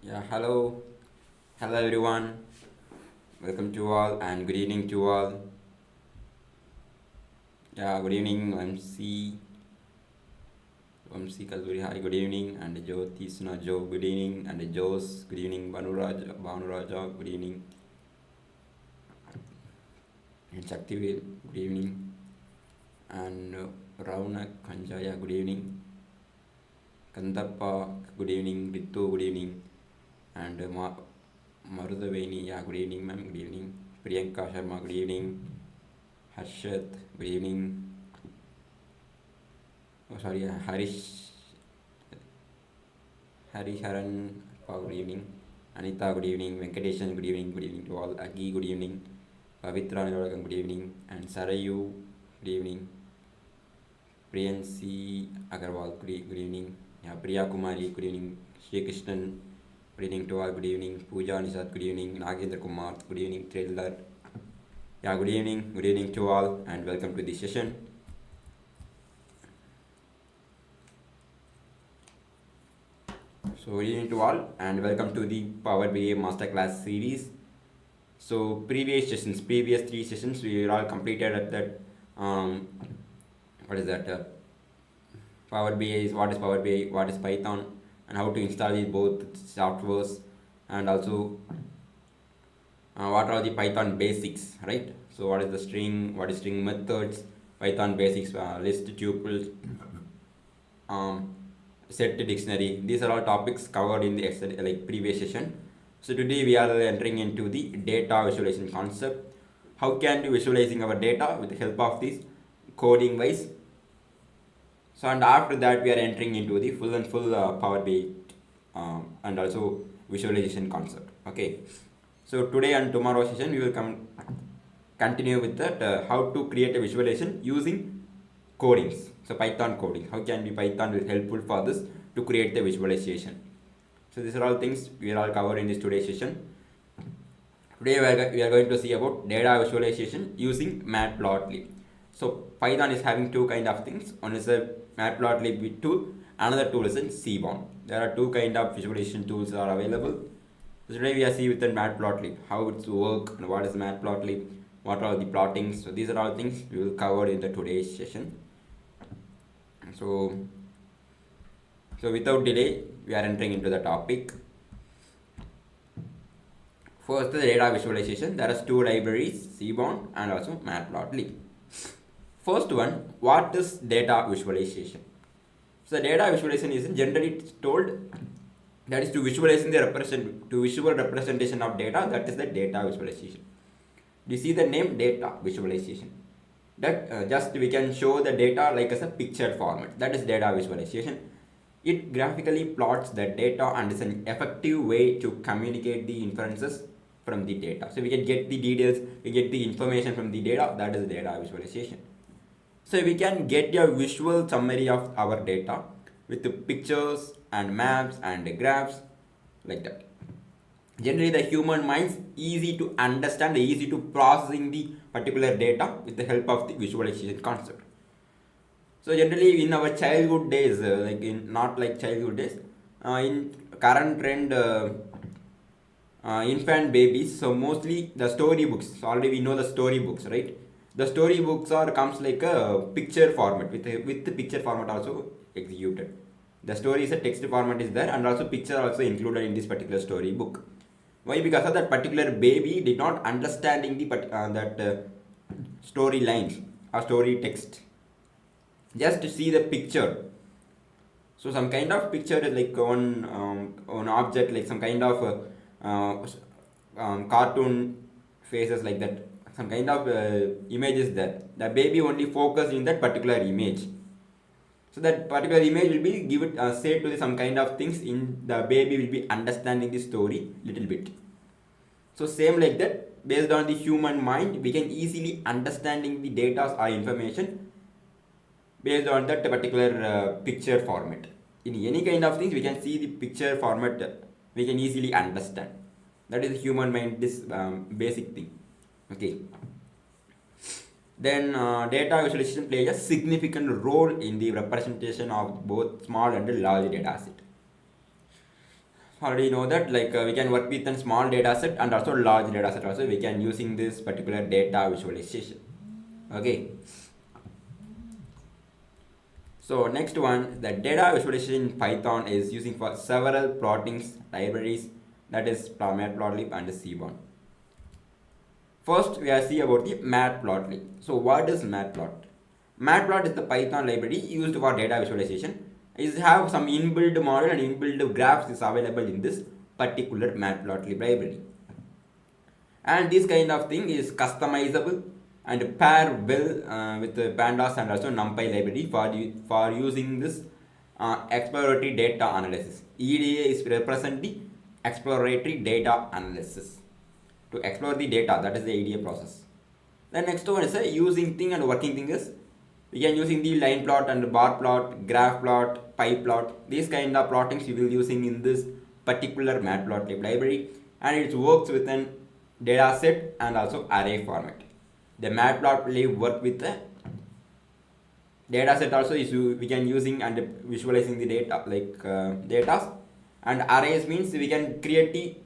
Yeah, hello everyone. Welcome to all and good evening to all. Yeah, good evening, MC Kazuri. Hi, good evening, and Jyoti Joe. Good evening, and Jos. Good evening, Banuraja. Good evening, and Shaktivel. Good evening, and Raunak Kanjaya. Good evening, Kandappa. Good evening, Ritu. Good evening, and Marudaveni. Yeah, good evening, ma'am. Good evening, Priyanka Sharma. Good evening. Harshad, good evening. Oh, sorry, Haran, good evening. Anita, good evening. Venkateshan, good evening. Good evening to all. Agi, good evening. Pavitra, good evening. And Sarayu, good evening. Priyansi Agarwal, good evening. Yeah, Priya Kumari, good evening. Shri Krishnan, good evening to all. Good evening. Pooja Nisat, good evening. Nagendra Kumar, good evening. Trailer. Yeah, good evening to all, and welcome to this session. So good evening to all, and welcome to the Power BI Masterclass series. So previous three sessions, we are all completed at that. What is that? Power BI is what is Power BI, what is Python, and how to install these both softwares, and also what are the Python basics, right? So what is the string, what is string methods, Python basics, list tuples, set dictionary. These are all topics covered in the previous session. So today we are entering into the data visualization concept. How can we visualizing our data with the help of this coding wise? So and after that we are entering into the full Power BI and also visualization concept. Okay. So today and tomorrow session we will continue with that how to create a visualization using codings. So Python coding. How can be Python will helpful for this to create the visualization. So these are all things we are all covered in this today's session. Today we are going to see about data visualization using Matplotlib. So Python is having two kind of things. One is a Matplotlib tool. Another tool is in Seaborn. There are two kind of visualization tools are available. So today we are see with the Matplotlib how it's work and what is Matplotlib, what are the plottings. So these are all things we will cover in the today's session. So without delay, we are entering into the topic. First, the data visualization. There are two libraries, Seaborn and also Matplotlib. First one, what is data visualization? So data visualization is generally told that is to visualizing the visual representation of data. That is the data visualization. You see the name data visualization. That just we can show the data like as a picture format. That is data visualization. It graphically plots the data and is an effective way to communicate the inferences from the data. So we can get the details, we get the information from the data. That is data visualization. So we can get a visual summary of our data with the pictures and maps and graphs like that. Generally the human mind's easy to understand, easy to processing the particular data with the help of the visualization concept. So generally in our childhood days, not like childhood days, in current trend, infant babies, so mostly the story books. So already we know the story books, right? The story books are comes like a picture format with the picture format also executed. The story is a text format is there and also picture also included in this particular story book. Why? Because of that particular baby did not understanding the story lines or story text. Just to see the picture. So some kind of picture is like on object, like some kind of cartoon faces like that. Some kind of images there. The baby only focused in that particular image. So that particular image will be given say to some kind of things in the baby will be understanding the story little bit. So same like that, based on the human mind, we can easily understanding the data or information based on that particular picture format. In any kind of things, we can see the picture format. We can easily understand. That is the human mind. This basic thing. Okay. Then data visualization plays a significant role in the representation of both small and large data set. already know that like we can work with a small data set and also large data set also we can using this particular data visualization. Okay. So next one, the data visualization in Python is using for several plotting libraries, that is Matplotlib and Seaborn. First, we are see about the Matplotlib. So what is Matplot? Matplot is the Python library used for data visualization. It have some inbuilt model and inbuilt graphs is available in this particular Matplotlib library. And this kind of thing is customizable and pair well with the pandas and also numpy library for using this exploratory data analysis. EDA is represent the exploratory data analysis. To explore the data, that is the EDA process. The next one is a using thing and working thing is we can using the line plot and bar plot, graph plot, pie plot. These kind of plottings we will using in this particular Matplotlib library, and it works with an data set and also array format. The Matplotlib work with the data set also is we can using and visualizing the data like data, and arrays means we can create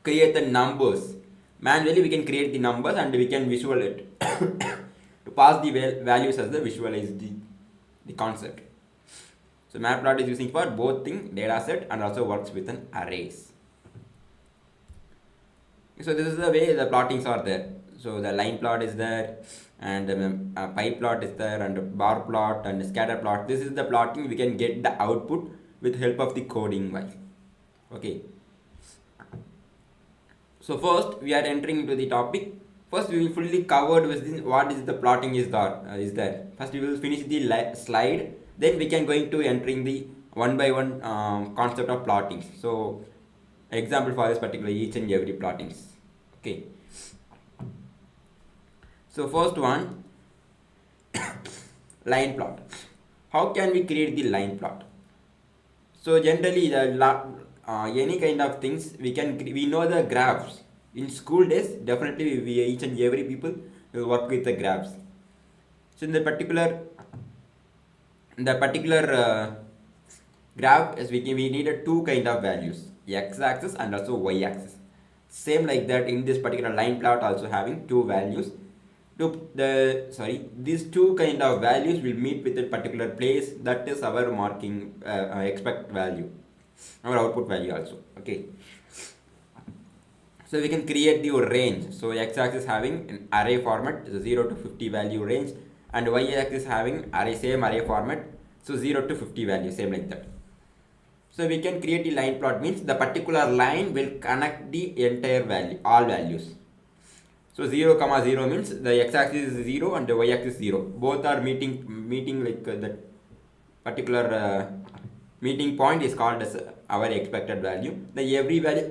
the numbers manually. We can create the numbers and we can visual it to pass the values as the visualize the concept. So Matplot is using for both thing data set and also works with an arrays. So this is the way the plottings are there. So the line plot is there, and pie plot is there, and bar plot and scatter plot. This is the plotting we can get the output with help of the coding wise. Okay. So first we are entering into the topic. First we will fully covered with what is the plotting is there. First we will finish the slide. Then we can going to entering the one by one concept of plotting. So example for this particular each and every plottings. Okay. So first one, line plot. How can we create the line plot? So generally the any kind of things we know the graphs. In school days definitely we each and every people will work with the graphs. So in the particular graph is we needed two kind of values, x-axis and also y-axis. Same like that in this particular line plot also having two values. These two kind of values will meet with a particular place, that is our marking expect value, our output value also. Okay. So we can create the range. So x-axis having an array format, 0 to 50 value range, and y-axis having same array format, so 0 to 50 value, same like that. So we can create the line plot means the particular line will connect the entire value, all values. So 0, 0 means the x-axis is 0 and the y-axis 0. Both are meeting like that particular meeting point is called as our expected value. The every value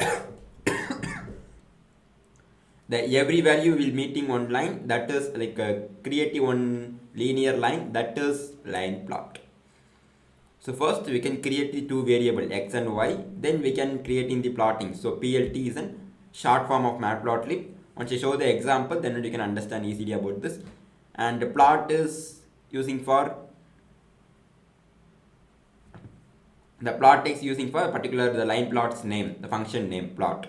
every value will meeting one line, that is like creating one linear line, that is line plot. So first we can create the two variable x and y, then we can create in the plotting. So PLT is a short form of Matplotlib. Once I show the example, then you can understand easily about this. And the plot is using for the plot text using for a particular the line plot's name, the function name plot.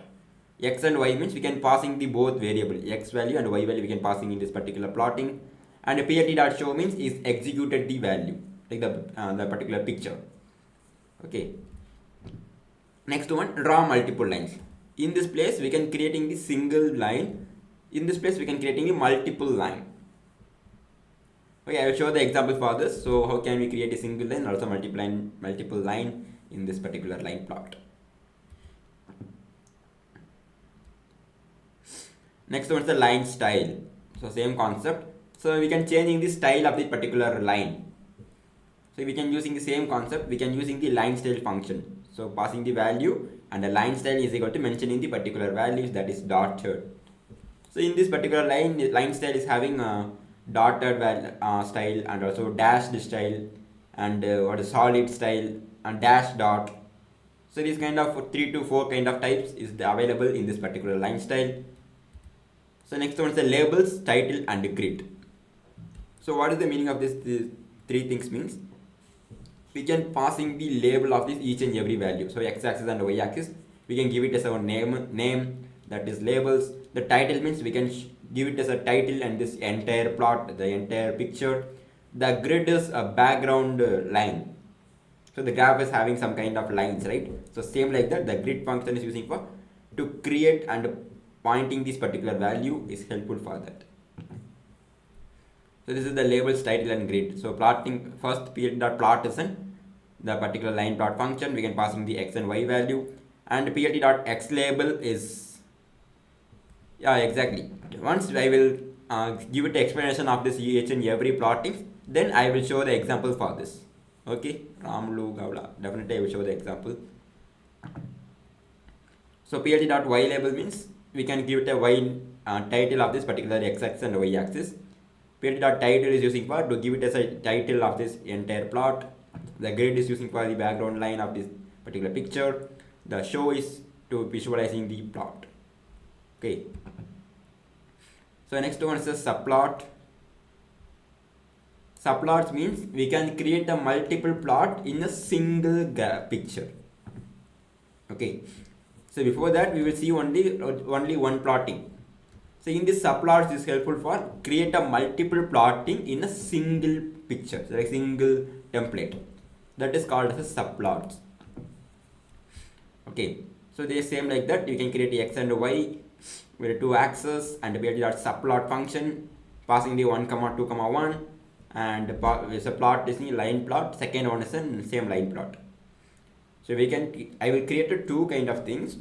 X and y means we can passing the both variable x value and y value we can passing in this particular plotting. And a plt.show means is executed the value like the particular picture. Okay. Next one, draw multiple lines. In this place we can creating the single line. In this place we can creating a multiple line. Okay, I will show the example for this. So how can we create a single line, also multiple line in this particular line plot. Next one is the line style. So same concept. So we can changing the style of the particular line. So we can using the same concept. We can using the line style function. So passing the value and the line style is equal to mentioning the particular values, that is dotted. So in this particular line style is having a dotted style and also dashed style and what is solid style and dash dot. So these kind of 3 to 4 kind of types is available in this particular line style. So next one is the labels, title and grid. So what is the meaning of these three things means? we can passing the label of this each and every value. So x-axis and y-axis, we can give it as our name, that is labels. The title means we can give it as a title and this entire plot, the entire picture. The grid is a background line. So the graph is having some kind of lines, right? So same like that, the grid function is using for to create and pointing this particular value is helpful for that. So this is the labels, title and grid. So plotting first plt.plot is the particular line plot function. We can pass in the x and y value, and plt.xlabel is exactly. Once I will give it explanation of this each and every plotting, then I will show the example for this. Okay, Ramlu Gowda, definitely I will show the example. So plt.ylabel means we can give it a y title of this particular x-axis and y-axis. plt.title is using for to give it as a title of this entire plot. The grid is using for the background line of this particular picture. The show is to visualizing the plot. Okay. So next one is a subplot. Subplots means we can create a multiple plot in a single picture. Okay. So before that we will see only one plotting. So in this subplots is helpful for create a multiple plotting in a single picture, so a single template. That is called as a subplots. Okay. So they same like that. You can create x and y with two axes and subplot function passing the 1, 2, 1 and is a plot is a line plot. Second one is a same line plot. So we can I will create two kind of things.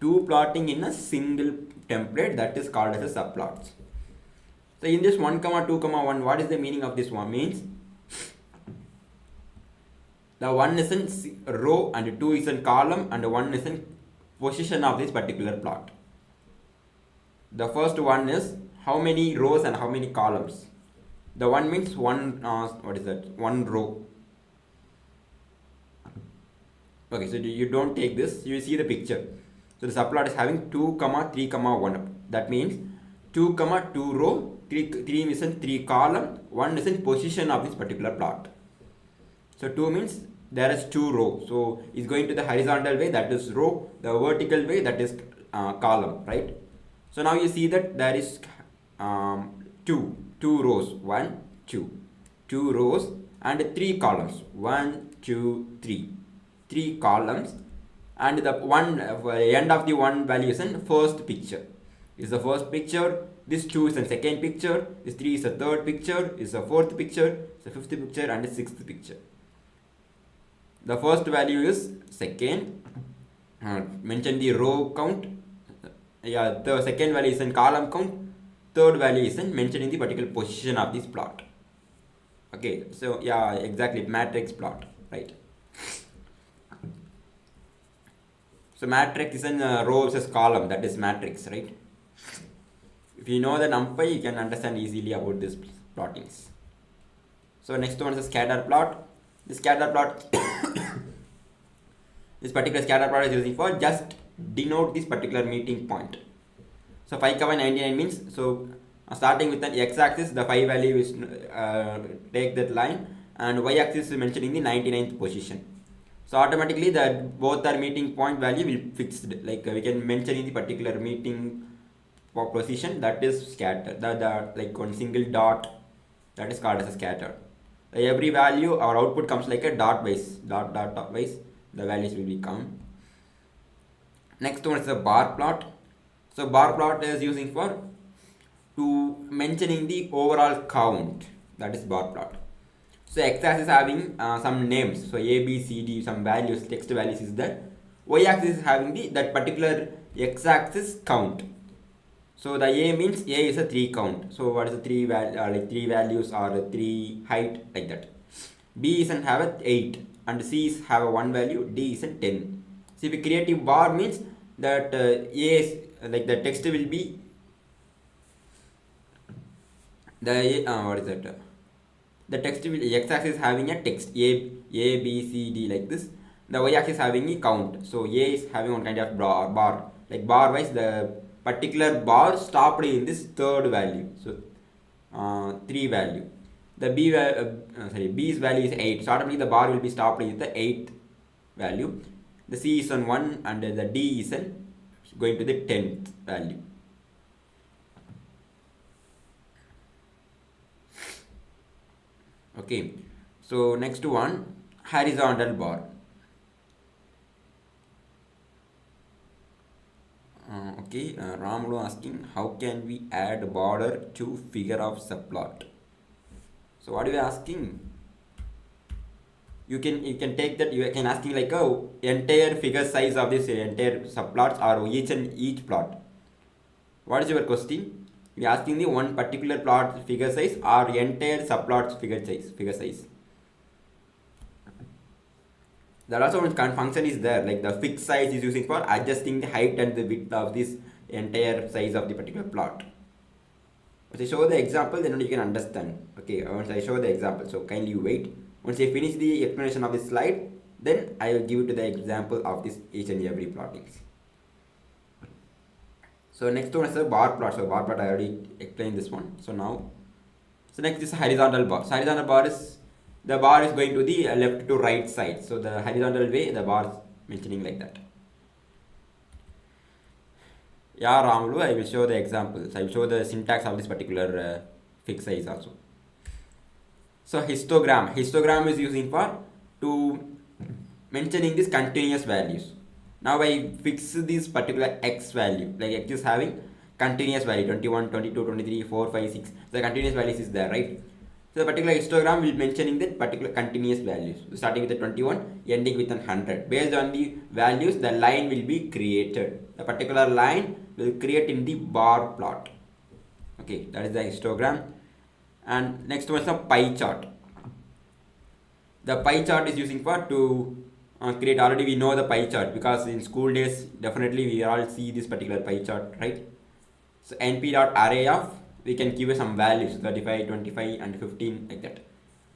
Two plotting in a single template, that is called as a subplots. So in this 1, 2, 1, what is the meaning of this one? Means the one is in row and 2 is in column and 1 is in position of this particular plot. The first one is how many rows and how many columns. The one means one one row. Okay, so you don't take this, you see the picture. So the subplot is having 2, 3, 1. That means 2, 2 row, 3 is in 3 column, 1 is in position of this particular plot. So 2 means there is 2 row. So it's going to the horizontal way, that is row, the vertical way, that is column, right? So now you see that there is two rows, 1, 2, 2 rows and 3 columns, 1, 2, 3, 3 columns. And the one end of the one value is in first picture. Is the first picture. This 2 is the second picture. This 3 is the third picture. Is the fourth picture. Is the fifth picture and the sixth picture. The first value is second. Mention the row count. The second value is in column count. Third value is in mentioning the particular position of this plot. Okay, so exactly, matrix plot, right? So matrix is in row versus column, that is matrix, right? If you know the numpy, you can understand easily about this plottings. So next one is a scatter plot. This scatter plot, this particular scatter plot is using for just denote this particular meeting point. So 5, 99 means, so starting with an x-axis, the 5 value is take that line, and y-axis is mentioning the 99th position. So automatically both are meeting point value will fixed, like we can mention in the particular meeting position, that is scatter. The like one single dot, that is called as a scatter. Every value our output comes like a dot wise, dot wise, the values will become. Next one is a bar plot. So bar plot is using for to mentioning the overall count, that is bar plot. So x-axis having some names, so A, B, C, D, some values, text values is there. Y-axis is having that particular x-axis count. So the A means A is a 3 count. So what is the 3 like 3 values or 3 height, like that. B is and have a 8 and C is have a 1 value, D is a 10. So if we create a bar means that A is like the text will be the the text will x-axis having a text A, B, C, D, like this. The y-axis having a count. So A is having one kind of bar, like bar wise the particular bar stopped in this third value. So 3 value. the B's value is 8. So automatically the bar will be stopped with the 8th value. The C is on 1 and the D is on going to the 10th value. Okay, so next one, horizontal bar. Ramulu asking how can we add border to figure of subplot. So what are you asking? You can take that, you can asking like entire figure size of this entire subplots or each plot. What is your question? You are asking the one particular plot figure size or entire subplots figure size. There also one function is there, like the fixed size is using for adjusting the height and the width of this entire size of the particular plot. Once I show the example, then only you can understand. Okay, once I show the example, so kindly wait. Once I finish the explanation of this slide, then I will give it to the example of this each and every plotting. So next one is a bar plot. So bar plot I already explained this one. So next is horizontal bar. So horizontal bar is, the bar is going to the left to right side. So the horizontal way, the bar is mentioning like that. Yeah, Ramulu, I will show the examples. I will show the syntax of this particular fixed size also. So histogram is using for to mentioning this continuous values. Now I fix this particular x value, like x is having continuous value 21, 22, 23, 4, 5, 6. The continuous values is there, right? So the particular histogram will mentioning that particular continuous values, starting with the 21, ending with 100. Based on the values, the line will be created. The particular line will create in the bar plot. Okay, that is the histogram. And next one is a pie chart. The pie chart is using for to create. Already we know the pie chart because in school days definitely we all see this particular pie chart, right? So np.array of, we can give some values 35, 25 and 15 like that.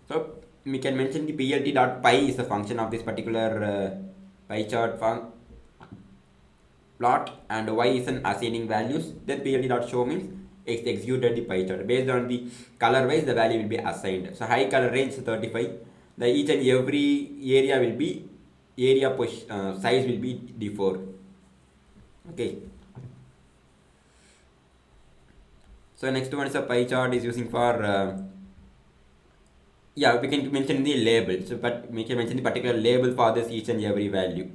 So we can mention the plt.py is the function of this particular pie chart plot, and y is an assigning values. Then plt.show means executed the pie chart. Based on the color wise, the value will be assigned. So high color range 35. The each and every area will be size will be D4. Okay. So next one is a pie chart is using for we can mention the label. So but we can mention the particular label for this each and every value.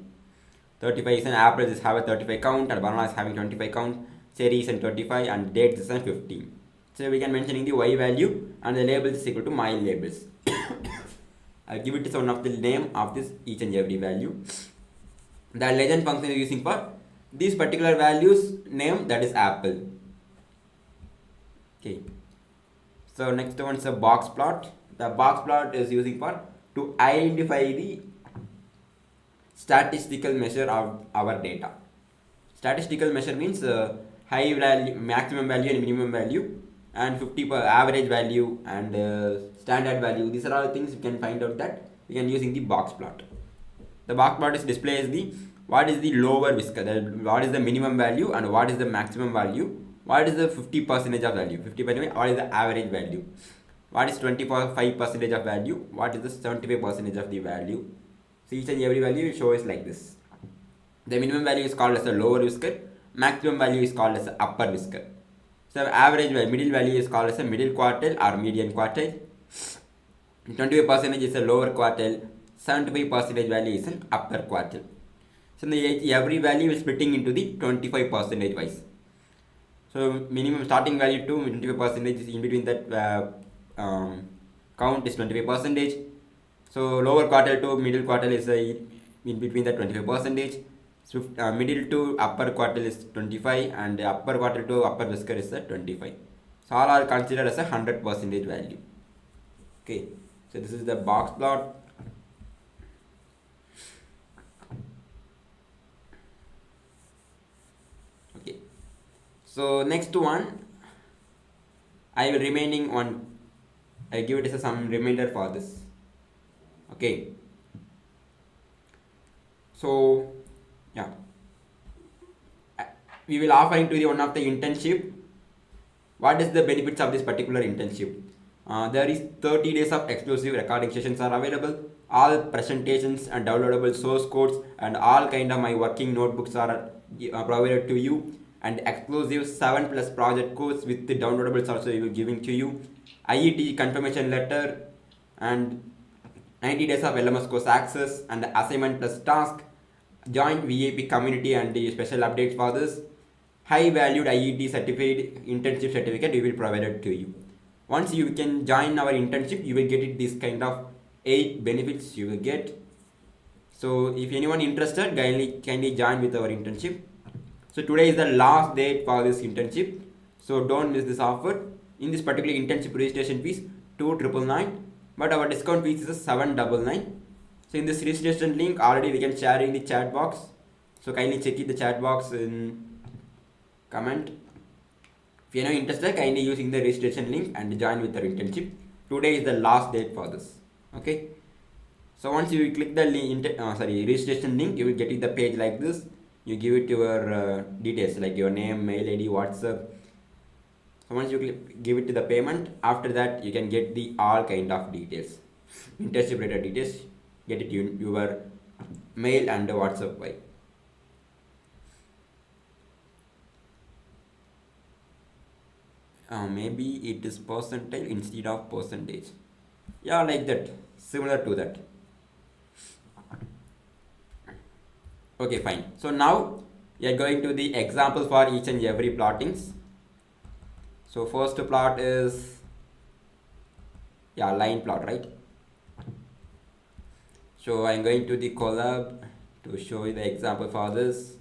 35 is an apple is have a 35 count, and banana is having 25 count, cherry is in 25, and date is in 15. So we can mentioning the y value and the label is equal to my labels. I'll give it to one of the name of this each and every value. The legend function is using for these particular values name, that is apple. Okay. So next one is a box plot. The box plot is using for to identify the statistical measure of our data. Statistical measure means high value, maximum value and minimum value, and 50 per average value and standard value. These are all things you can find out that we can using the box plot. The box plot is displays the what is the lower whisker, what is the minimum value and what is the maximum value, what is the 50% of value, 50%, what is the average value, what is 25% of value, what is the 75% of the value. So each and every value shows like this. The minimum value is called as a lower whisker, maximum value is called as a upper whisker. So average value, middle value is called as a middle quartile or median quartile. 25% is a lower quartile, 75% value is an upper quartile. So every value is splitting into the 25% wise. So minimum starting value to 25% is in between that count is 25%. So lower quartile to middle quartile is in between the 25%. So middle to upper quartile is 25 and upper quartile to upper whisker is 25. So all are considered as a 100% value. Okay, so this is the box plot. Okay, so next one, I will remaining on. I give it as some remainder for this. Okay, so yeah, we will offer into the one of the internship. What is the benefits of this particular internship? There is 30 days of exclusive recording sessions are available. All presentations and downloadable source codes and all kind of my working notebooks are provided to you, and exclusive 7+ project codes with the downloadables also we will giving to you. IETE confirmation letter and 90 days of LMS Course Access and assignment plus task. Join VIP community and the special updates for this. High valued IET certified internship certificate we will provide it to you. Once you can join our internship, you will get it this kind of 8 benefits you will get. So if anyone interested, kindly join with our internship. So today is the last date for this internship, so don't miss this offer. In this particular internship registration fees 2,999, but our discount fees is 799. So in this registration link already we can share in the chat box, so kindly check it the chat box in comment. If you are interested, kindly using the registration link and join with our internship. Today is the last date for this. Okay. So once you click the registration link, you will get the page like this. You give it your details like your name, mail ID, WhatsApp. So once you give it to the payment, after that you can get the all kind of details, internship related details. Get it your mail and WhatsApp by. Maybe it is percentile instead of percentage. Yeah, like that, similar to that. Okay, fine. So now we are going to the example for each and every plottings. So first plot is line plot, right? So I am going to the collab to show you the example for this.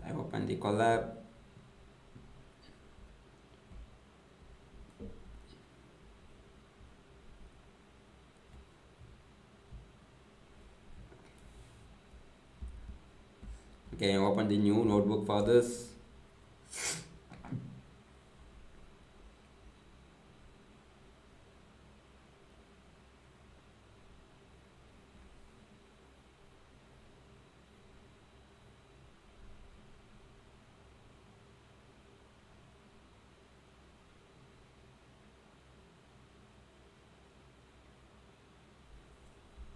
I open the collab. Okay, open the new notebook for this.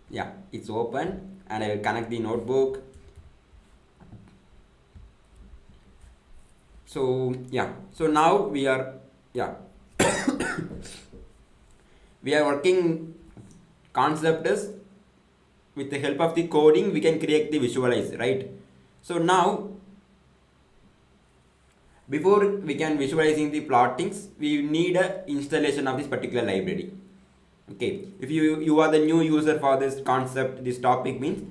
Yeah, it's open and I will connect the notebook. So so now we are we are working concept is with the help of the coding we can create the visualize, right? So now before we can visualizing the plottings, we need a installation of this particular library. Okay, if you are the new user for this concept, this topic means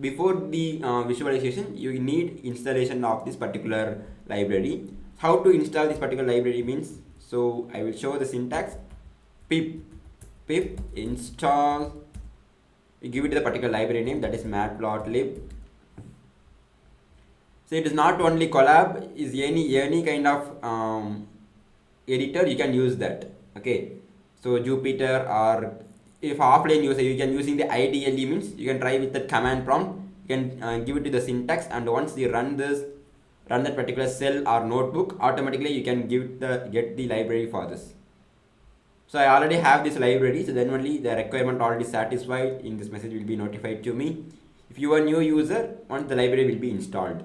before the visualization you need installation of this particular library. How to install this particular library means, so I will show the syntax. Pip install, we give it the particular library name, that is Matplotlib. So it is not only collab, is any kind of editor you can use that. Okay, so Jupyter, or if offline user you can using the IDLE means you can try with the command prompt. You can give it to the syntax, and once you run that particular cell or notebook, automatically you can get the library for this. So I already have this library, so then only the requirement already satisfied in this message will be notified to me. If you are new user, once the library will be installed.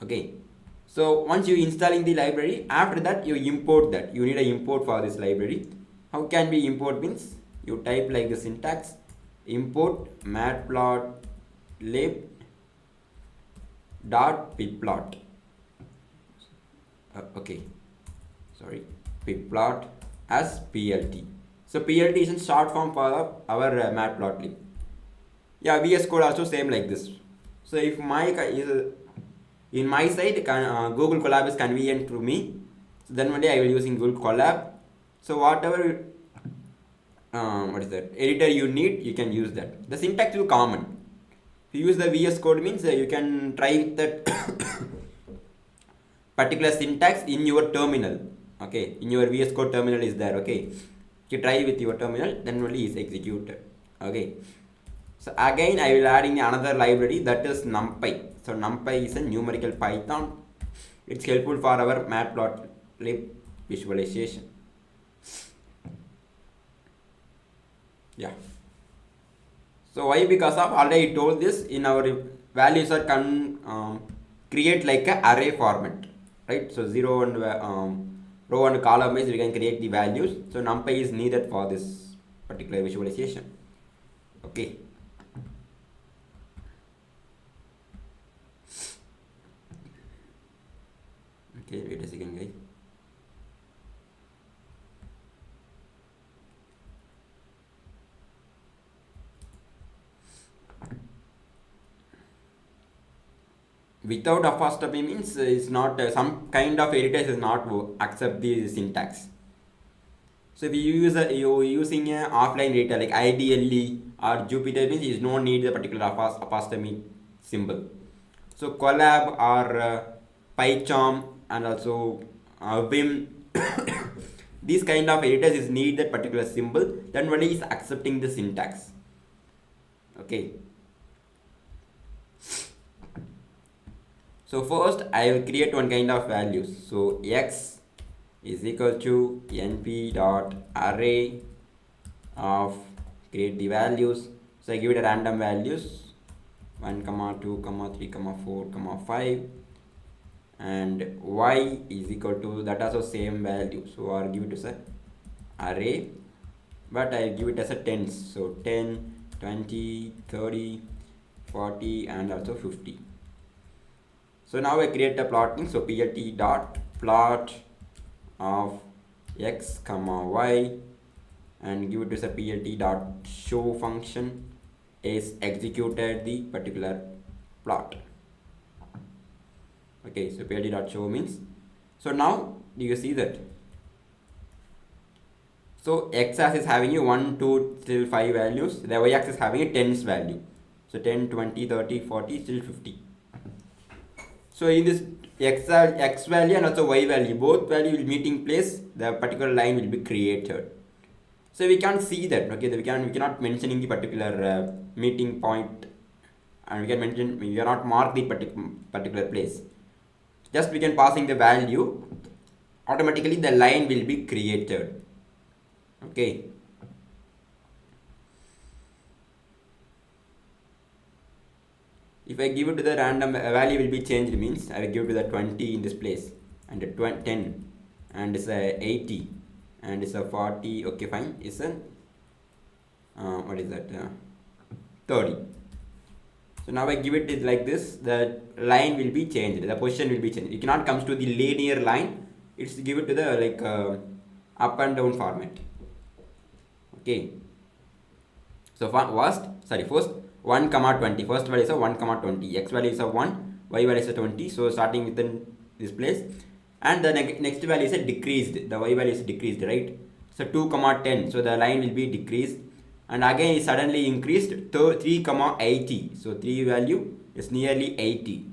Okay, so once you installing the library, after that you import that. You need a import for this library. How can we import means, you type like the syntax, import matplotlib dot pplot. Okay, sorry, pplot as plt. So plt is in short form for our matplotlib. Yeah, VS Code also same like this. So if my is in my side, Google Colab is convenient to me, so then only I will using Google Colab. So whatever editor you need, you can use that. The syntax will common. If you use the VS Code means you can try that particular syntax in your terminal. Okay, in your VS Code terminal is there. Okay, you try with your terminal, then only is executed. Okay, so again I will add in another library, that is NumPy. So NumPy is a numerical Python. It's helpful for our Matplotlib visualization. Yeah. So why? Because of already told this in our values are create like a array format, right? So zero and row and column wise we can create the values. So numpy is needed for this particular visualization. Okay. Okay, wait a second, guys. Without apostrophe means it's not some kind of editors is not accept the syntax. So if you use you using a offline data like IDLE or Jupyter means is no need the particular apostrophe symbol. So Collab or PyCharm and also Vim these kind of editors is need that particular symbol, then only is accepting the syntax. Okay. So first I will create one kind of values. So x is equal to np dot array of create the values. So I give it a random values 1, 2, 3, 4, 5, and y is equal to that also same value. So I'll give it as a array, but I give it as a tens. So 10, 20, 30, 40, and also 50. So now I create a plotting. So plt dot plot of x comma y, and give it as a plt dot show function is executed the particular plot. Okay, so plt dot show means, so now do you see that? So x axis having a 1, 2 till 5 values, the y axis having a tens value. So 10, 20, 30, 40 till 50. So in this x value and also y value, both value will meeting place, the particular line will be created. So we can't see that. Okay, we cannot mention in the particular meeting point, and we cannot mark the particular place. Just we can passing the value, automatically the line will be created. Okay. If I give it to the random value will be changed means I will give to the 20 in this place, and the 10, and it's a 80, and it's a 40. Okay, fine. It's a what is that? 30. So now I give it like this. The line will be changed. The position will be changed. It cannot comes to the linear line. It's give it to the like up and down format. Okay. So first 1, 20. First value is a 1, 20. X value is a 1. Y value is a 20. So starting within this place, and the next value is a decreased. The y value is decreased, right? So 2, 10. So the line will be decreased, and again it suddenly increased to 3, 80. So 3 value is nearly 80.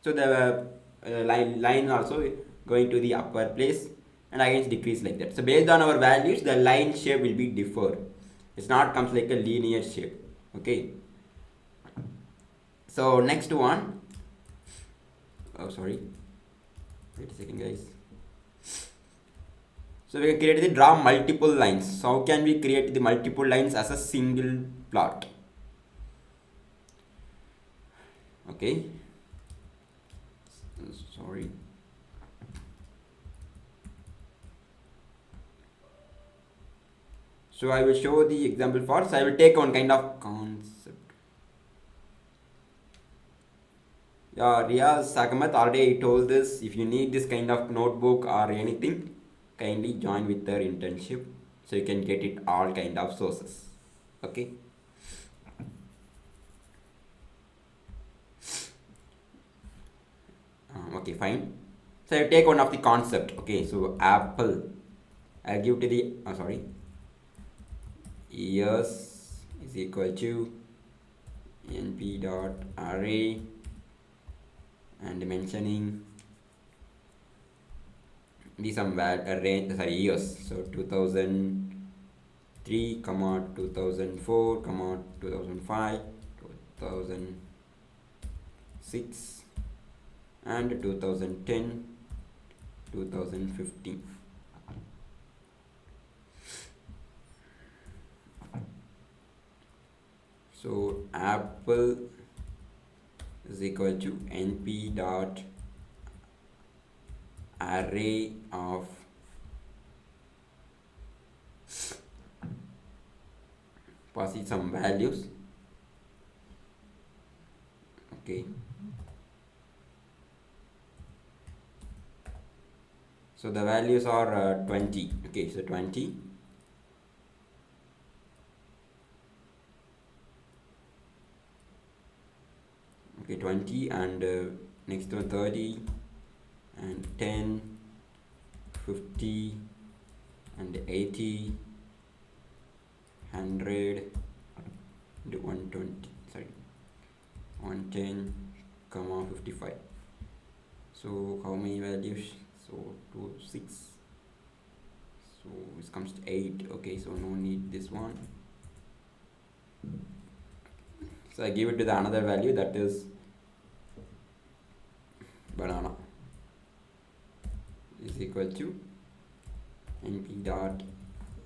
So the line also going to the upper place, and again it's decreased like that. So based on our values, the line shape will be differ. It's not comes like a linear shape. Okay. So next one, oh sorry, wait a second, guys. So we can create the draw multiple lines. So how can we create the multiple lines as a single plot? Okay, sorry. So I will show the example for. So I will take one kind of concept. Yeah, Riaz Sakamat already told this. If you need this kind of notebook or anything, kindly join with their internship, so you can get it all kind of sources. Okay. Okay, fine. So I take one of the concept. Okay, so apple. I give to the years is equal to np dot array, and mentioning the some range, years. So 2003, 2004, 2005, 2006, and 2010, 2015. So apple is equal to np dot array of passing some values. Okay, so the values are 20. Okay, so 20. Okay, 20, and next one 30 and 10, 50 and 80, 100 and 120, sorry, 110 comma 55. So how many values? So 2, 6, so this comes to 8. Okay, so no need this one, so I give it to the another value, that is banana is equal to np dot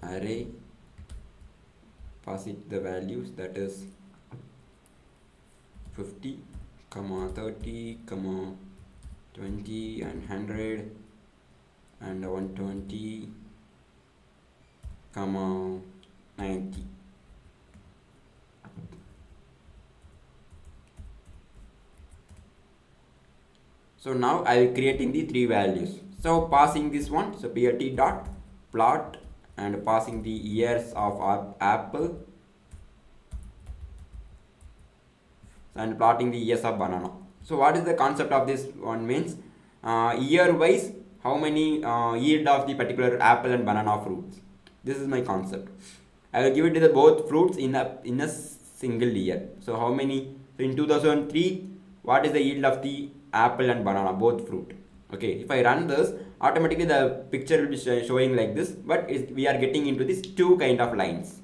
array, pass it the values, that is 50 comma 30 comma 20 and 100 and 120 comma 90. So now I will creating the three values. So passing this one, so plt dot plot, and passing the years of apple, and plotting the years of banana. So what is the concept of this one means, year wise how many yield of the particular apple and banana fruits. This is my concept. I will give it to the both fruits in a single year. So how many, so in 2003 what is the yield of the apple and banana, both fruit. Okay, if I run this, automatically the picture will be showing like this, but we are getting into this two kind of lines.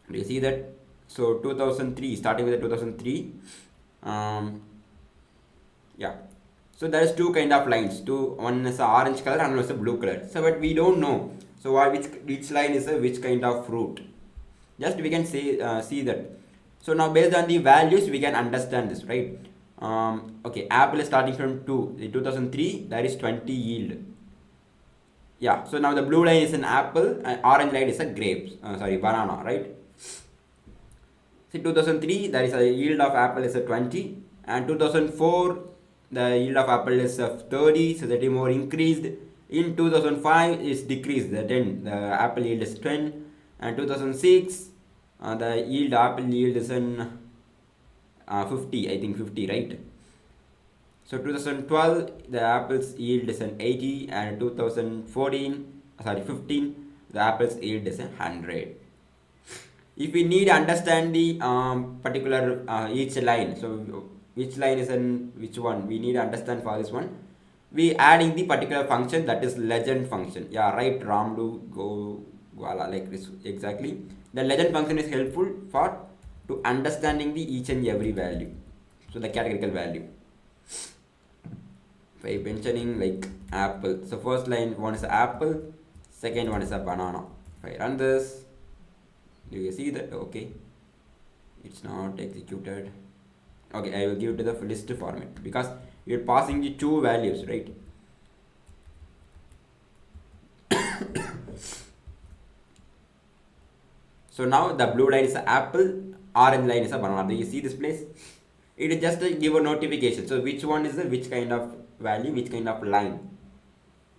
Do you see that? So 2003, starting with the 2003, yeah, so there is two kind of lines, one is a orange color and one is a blue color. So but we don't know, so which line is which kind of fruit, just we can say see that. So now based on the values we can understand this, right? Okay, apple is starting from 2, in 2003 there is 20 yield. Yeah, so now the blue line is an apple and orange line is a grapes, banana, right? See, 2003 there is a yield of apple is a 20, and 2004 the yield of apple is 30, so that is more increased. In 2005 is decreased, the apple yield is 10, and 2006 the apple yield is in 50, I think 50, right? So 2012 the apple's yield is an 80, and 15 the apple's yield is 100. If we need understand the particular each line, so which line is in which one, we need to understand for this one, we adding the particular function, that is legend function. Yeah, right, Ramdu go Gwala, like this exactly. The legend function is helpful for to understanding the each and every value, so the categorical value. If I mentioning like apple, so first line one is apple, second one is a banana. If I run this, do you see that? Okay, it's not executed. Okay, I will give it to the list format because we are passing the two values, right? So now the blue line is an apple, orange line is a banana. Do you see this place? It is just to give a notification. So which one is the which kind of value, which kind of line?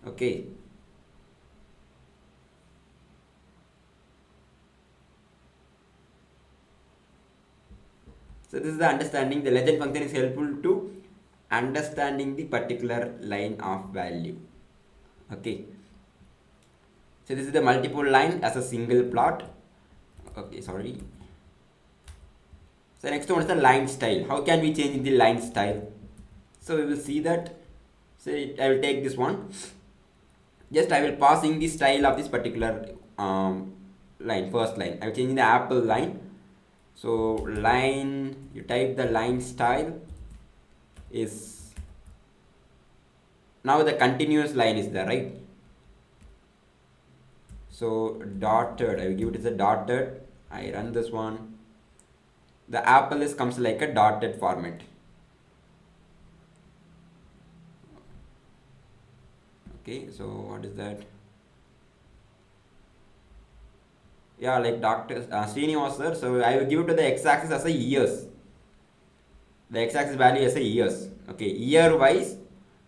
Okay. So this is the understanding. The legend function is helpful to understanding the particular line of value. Okay. So this is the multiple line as a single plot. Okay, sorry. So next one is the line style. How can we change the line style? So we will see that. So I will take this one. Just I will pass in the style of this particular line, first line. I will change the apple line. So line, you type the line style is, now the continuous line is there, right? So dotted, I will give it as a dotted I run this one. The apple is comes like a dotted format. Okay, so what is that? Yeah, like Dr. Srinivas sir. So I will give it to the x-axis as a years. The x-axis value as a years. Okay, year wise,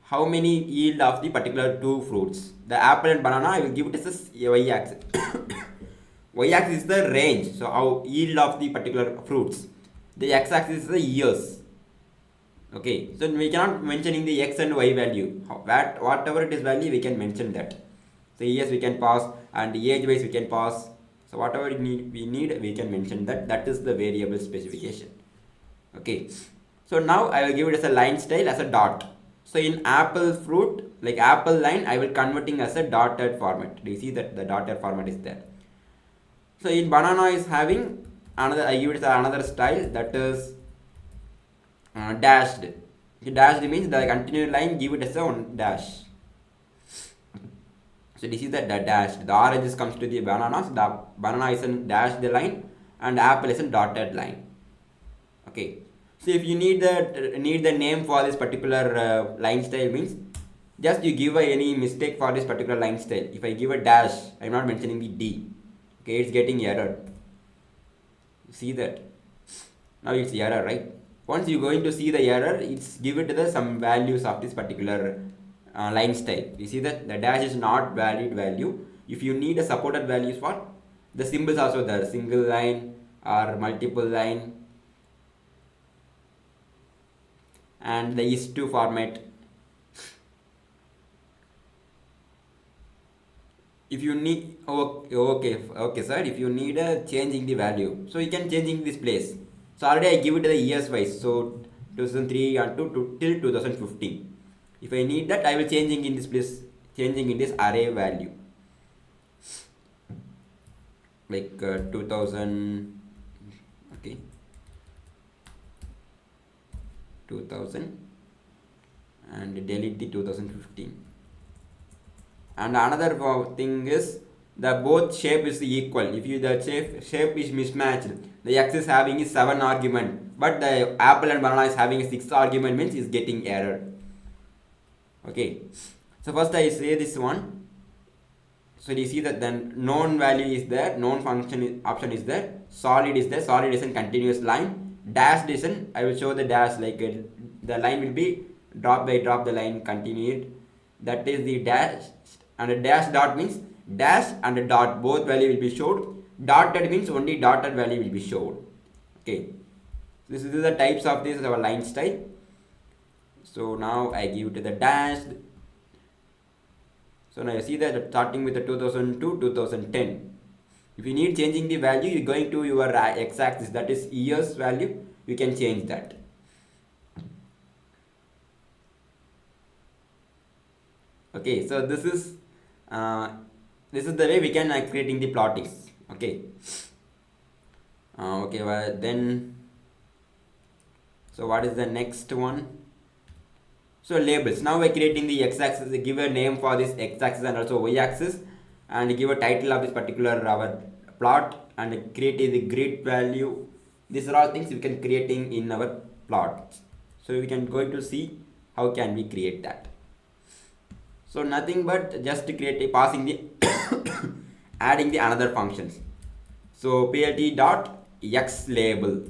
how many yield of the particular two fruits? The apple and banana, I will give it as a y-axis. Y-axis is the range. So how yield of the particular fruits. The x-axis is the years. Okay, so we cannot mentioning the x and y value. Whatever it is value, we can mention that. So years we can pass, and age wise we can pass. So whatever we need, we can mention that. That is the variable specification. Okay. So now I will give it as a line style as a dot. So in apple fruit, like apple line, I will converting as a dotted format. Do you see that the dotted format is there? So in banana is having another, I give it another style, that is dashed. Dashed means the continued line, give it as a one dash. So this is the dashed. The oranges comes to the bananas. The banana is in dashed line and apple is in dotted line. Okay. So if you need the name for this particular line style, means just you give any mistake for this particular line style. If I give a dash, I am not mentioning the D. Okay, it's getting error. See that? Now it's error, right? Once you're going to see the error, it's give it the some values of this particular line style. You see that the dash is not valid value. If you need a supported values for the symbols also there, single line or multiple line, and the is2 format. If you need, okay sir, if you need a changing the value, so you can changing this place. So already I give it the years wise, so 2003 and till 2015. If I need that, I will changing in this place, changing in this array value, like 2000. Okay, 2000 and delete the 2015. And another thing is the both shape is equal. If you the shape is mismatched, the x is having is 7 argument, but the apple and banana is having a 6 argument, means is getting error. Okay, so first I say this one. So you see that then known value is there, known function option is there, solid is there, solid is in continuous line, dashed is in, I will show the dash, like the line will be drop by drop, the line continued, that is the dash. And a dash dot means dash and a dot, both value will be showed. Dotted means only dotted value will be showed. Okay, this is the types of this our line style. So now I give to the dash. So now you see that starting with the 2002 2010. If you need changing the value, you going to your x-axis, that is years value, you can change that. Okay, so this is the way we can creating the plottings. Okay. Okay, well, then, so what is the next one? So labels. Now we're creating the x-axis, give a name for this x-axis and also y-axis, and give a title of this particular our plot, and create the grid value. These are all things we can creating in our plots. So we can go to see how can we create that. So nothing but just to create a passing the adding the another functions. So plt dot x label,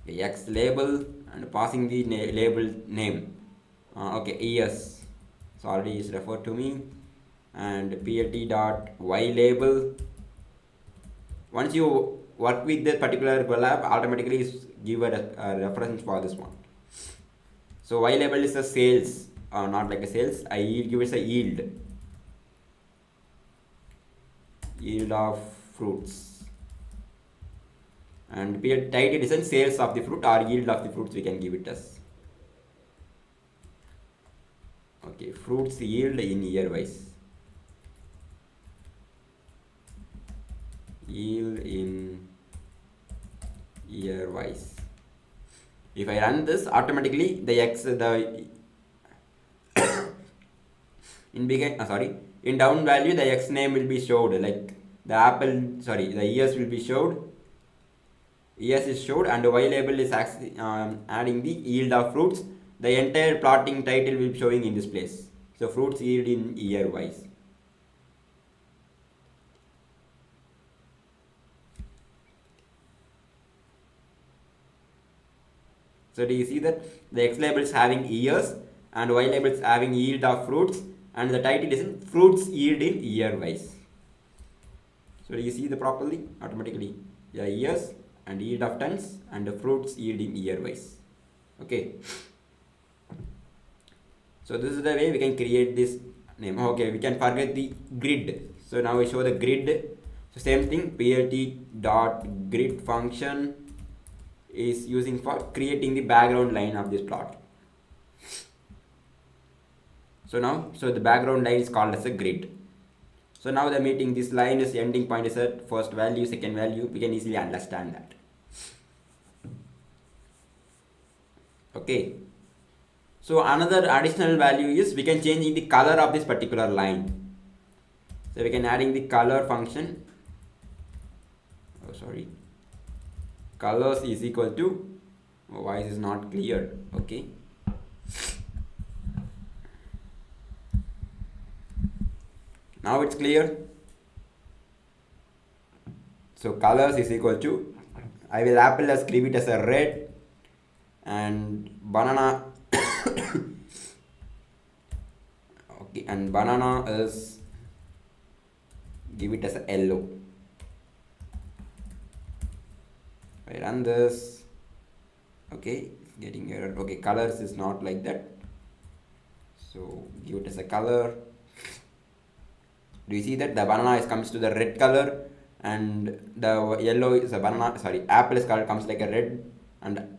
x label, and passing the label name. Okay, yes, so already is referred to me. And plt dot y label. Once you work with the particular collab, automatically give a reference for this one. So y label is a sales, not like a sales. I give it a yield of fruits, and title is in sales of the fruit or yield of the fruits, we can give it as. Okay, fruits yield in year wise, yield in year wise. If I run this, automatically the in down value the x name will be showed, like the years will be showed. Years is showed, and Y label is adding the yield of fruits. The entire plotting title will be showing in this place. So fruits yield in year wise. So do you see that the X label is having years and Y label is having yield of fruits, and the title is in fruits yield in year wise. So do you see the properly automatically? Yeah, years and yield of tons and the fruits yield in year wise. Okay. So this is the way we can create this name. Okay, we can forget the grid. So now we show the grid. So same thing, plt.grid function is using for creating the background line of this plot. So the background line is called as a grid. So now the meeting, this line is ending point is at first value, second value. We can easily understand that. Okay. So another additional value is we can change the color of this particular line. So we can adding the color function. Colors is equal to, why is not clear? Okay. Now it's clear. So colors is equal to, I will apple as give it as a red, and banana okay, and banana is give it as a yellow. I run this. Okay, it's getting error. Okay, colors is not like that. So give it as a color. Do you see that the banana comes to the red color, and the yellow is a banana? Sorry, apple is color comes like a red, and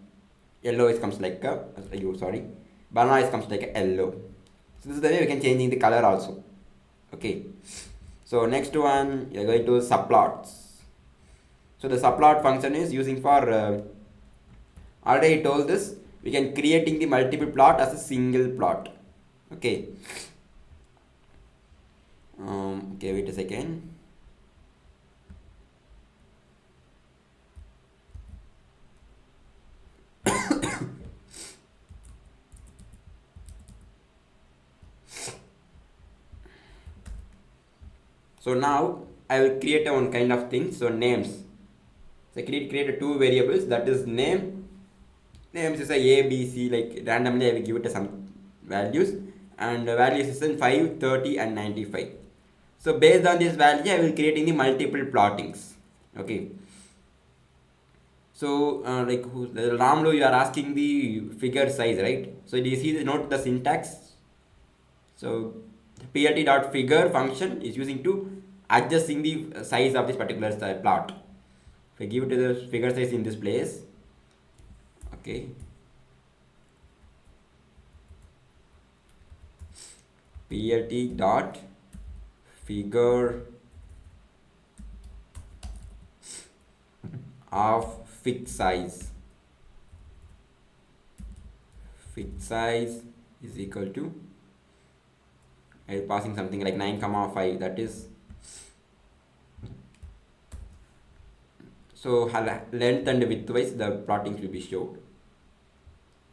yellow is comes like a banana is comes like a yellow. So this is the way we can change the color also. Okay. So next one, we are going to subplots. So the subplot function is using for already told this, we can creating the multiple plot as a single plot. Okay. Okay, wait a second. So now I will create one kind of thing. So names. So create two variables, that is name. Names is a B, C, like randomly I will give it some values, and the values is in 5, 30 and 95. So based on this value, I will creating the multiple plottings. Okay. So like Ramlu, you are asking the figure size, right? So do you see note the syntax? So plt.figure function is using to adjusting the size of this particular plot. If I give it to the figure size in this place, okay, plt.figure of fixed size is equal to, I am passing something like 9,5, that is, so length and width wise the plotting will be showed.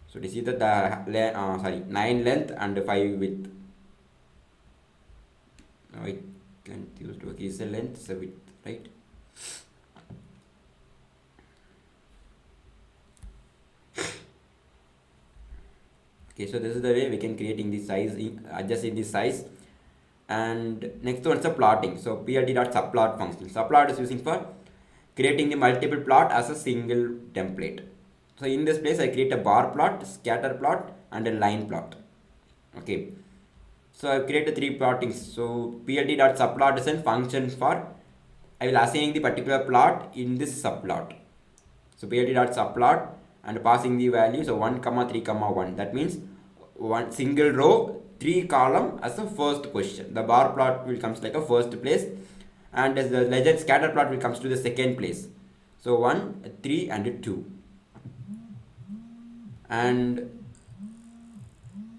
So you see that the 9 length and 5 width. Now I can't use to, okay, is the length, is the width, right? Okay, so this is the way we can creating the size, adjusting the size. And next one is the plotting. So plt.subplot function. Subplot is using for creating the multiple plot as a single template. So in this place I create a bar plot, scatter plot and a line plot. Okay. So I created 3 plottings. So plt.subplot is a function for, I will assign the particular plot in this subplot. So plt.subplot and passing the value, so 1, 3, 1. That means one single row, 3 column as a first position. The bar plot will comes like a first place, and as the legend scatter plot will comes to the second place. So 1, 3 and 2. And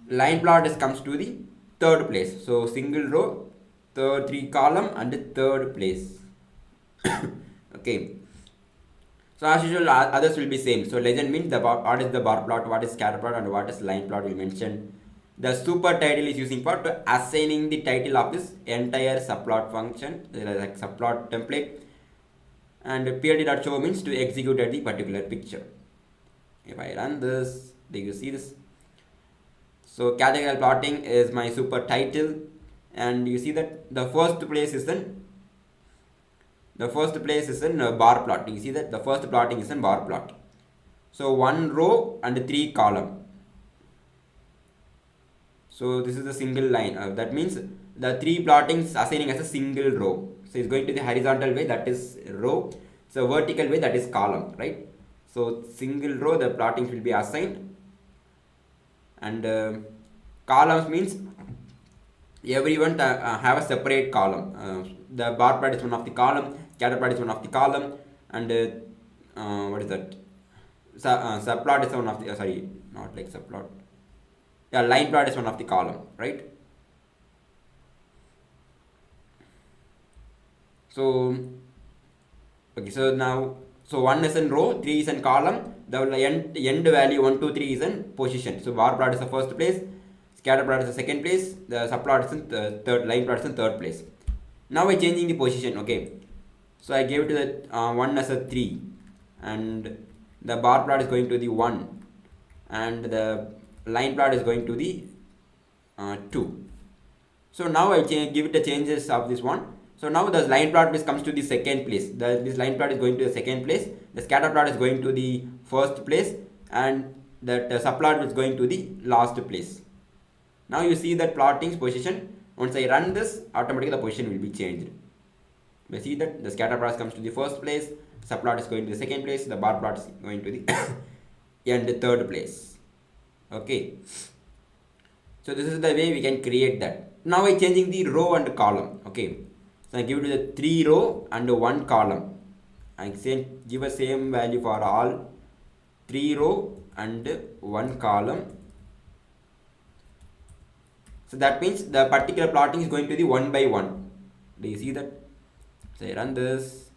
line plot is comes to the third place. So single row, 3 column and third place. Okay. So as usual, others will be same. So legend means what is the bar plot, what is scatter plot, and what is line plot will mention. The super title is using for to assigning the title of this entire subplot function, like subplot template, and plt.show means to execute at the particular picture. If I run this, do you see this? So categorical plotting is my super title, and you see that the first place is in bar plot. You see that the first plotting is in bar plot. So 1 row and 3 column. So this is a single line. That means the 3 plottings assigning as a single row. So it's going to the horizontal way, that is row. So vertical way, that is column, right? So single row, the plottings will be assigned. And columns means everyone have a separate column. The bar plot is one of the column, scatter plot is one of the column, and what is that? Subplot is one of the sorry, not like subplot. Yeah, line plot is one of the column, right? So okay, so now so 1 is in row, 3 is in column. The end value 1, 2, 3 is in position. So bar plot is the first place, scatter plot is the second place, the subplot is in the third, line plot is in third place. Now we're changing the position. Okay, so I gave it to the 1 as a 3, and the bar plot is going to the 1, and the line plot is going to the 2. So now I give it the changes of this one. So now the line plot comes to the second place. This line plot is going to the second place. The scatter plot is going to the first place, and that subplot is going to the last place. Now you see that plotting's position. Once I run this, automatically the position will be changed. You see that the scatter plot comes to the first place, subplot is going to the second place, the bar plot is going to the and the third place. Okay. So this is the way we can create that. Now I changing the row and column. Okay. So I give it to the 3 row and 1 column. I give a same value for all 3 row and 1 column. So that means the particular plotting is going to the 1 by 1. Do you see that? So I run this.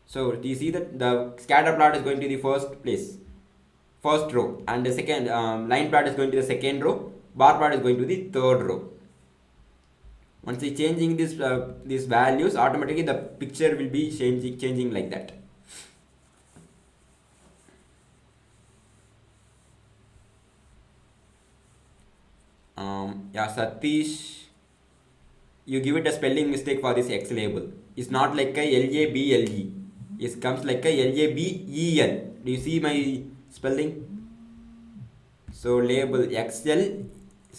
So do you see that the scatter plot is going to the first place, first row, and the second line plot is going to the second row, bar plot is going to the third row. Once you changing these values, automatically the picture will be changing like that. Yeah, Satish, you give it a spelling mistake for this X label. It's not like a LABLE. It comes like a LABEL. Do you see my spelling? So label X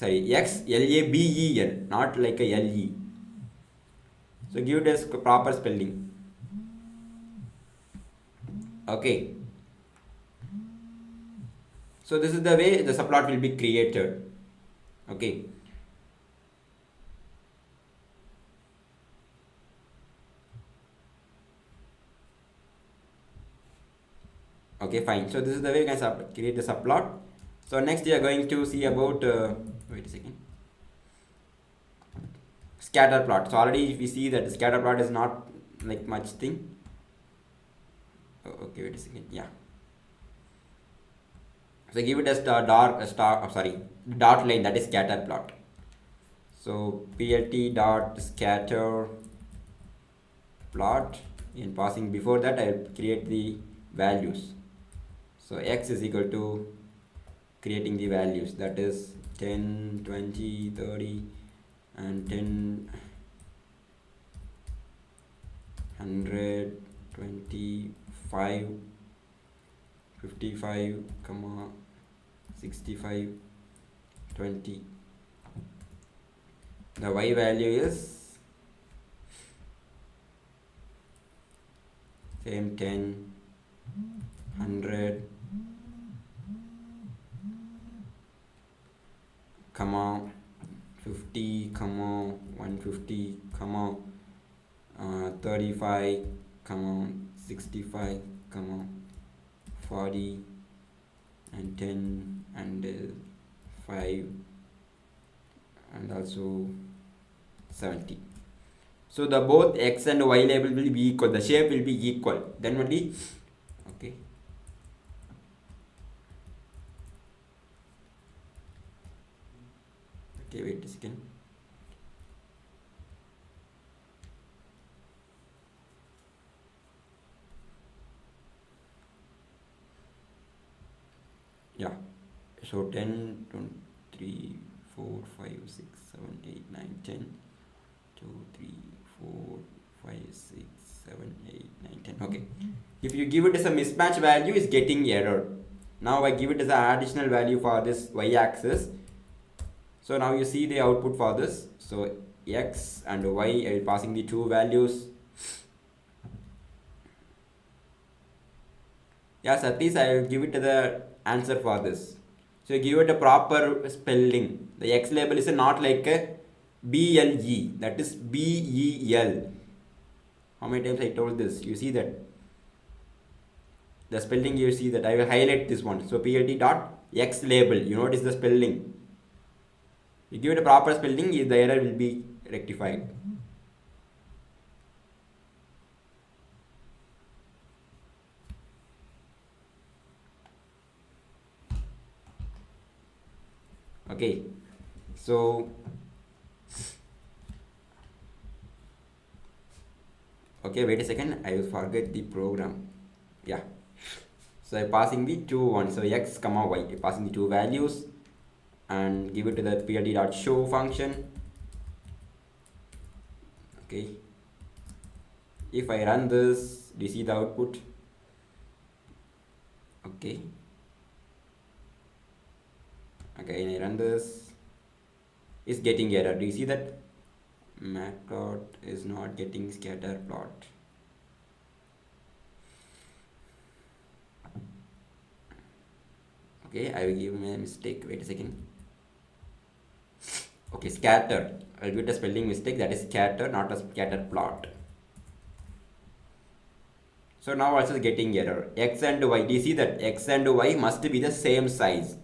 LABEL, not like a LE. So give it as proper spelling. Okay. So this is the way the subplot will be created. Okay. Okay, fine. So this is the way you can create the subplot. So next we are going to see about wait a second, scatter plot. So already we see that the scatter plot is not like much thing. Okay, wait a second. Yeah. So give it as dot line, that is scatter plot. So plt dot scatter plot. In passing before that, I will create the values. So x is equal to creating the values, that is 10, 20, 30, and 10, 100, 25, 55, 65, 20. The y value is same 10, 100, 50, 150, 35, 65, 40, and 10, and 5, and also 70. So the both x and y label will be equal, the shape will be equal, then only, okay. Okay, wait a second. Yeah, so 10, 3, 4, 5, 6, 7, 8, 9, 10, 2, 3, 4, 5, 6, 7, 8, 9, 10. Okay, if you give it as a mismatch value, it's getting error. Now I give it as an additional value for this y-axis. So now you see the output for this. So x and y, I will passing the two values. Yeah, Satish, I will give it the answer for this. So you give it a proper spelling. The x label is not like a BLE, that is BEL. How many times I told this? You see that the spelling, you see that I will highlight this one. So PLT dot x label, you notice the spelling. You give it a proper spelling, the error will be rectified. Okay, so okay, wait a second, I will forget the program. Yeah, so I'm passing the two ones, so x comma y, I'm passing the two values and give it to the plt.show function. Okay, if I run this, do you see the output? Okay, again I run this, it's getting error. Do you see that Matplot is not getting scatter plot? Okay, I will give me a mistake, wait a second. Okay, scatter, I'll give it a spelling mistake, that is scatter, not a scatter plot. So now also getting error. X and y, do you see that x and y must be the same size?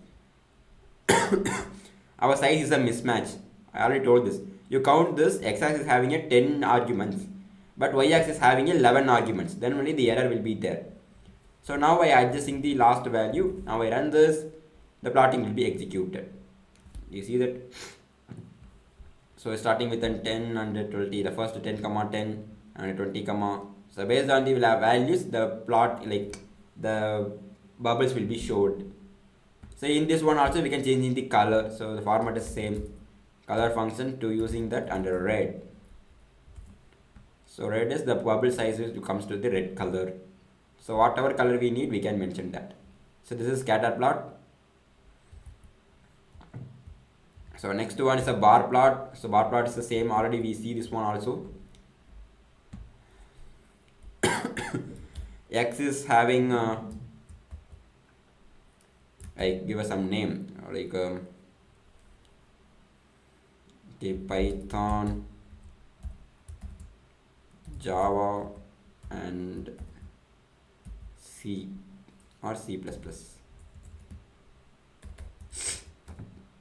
Our size is a mismatch. I already told this. You count this, x-axis having a 10 arguments, but y-axis having 11 arguments. Then only the error will be there. So now I adjusting the last value. Now I run this, the plotting will be executed. You see that? So starting with a 10 and 20, the first 10 comma 10 and 20 comma. So based on the values, the plot, like the bubbles will be showed. So in this one also we can change in the color. So the format is same, color function to using that under red. So red is the bubble size comes to the red color. So whatever color we need, we can mention that. So this is scatter plot. So next one is a bar plot. So bar plot is the same, already we see this one also. X is having I give us some name like okay, Python, Java and C or C++.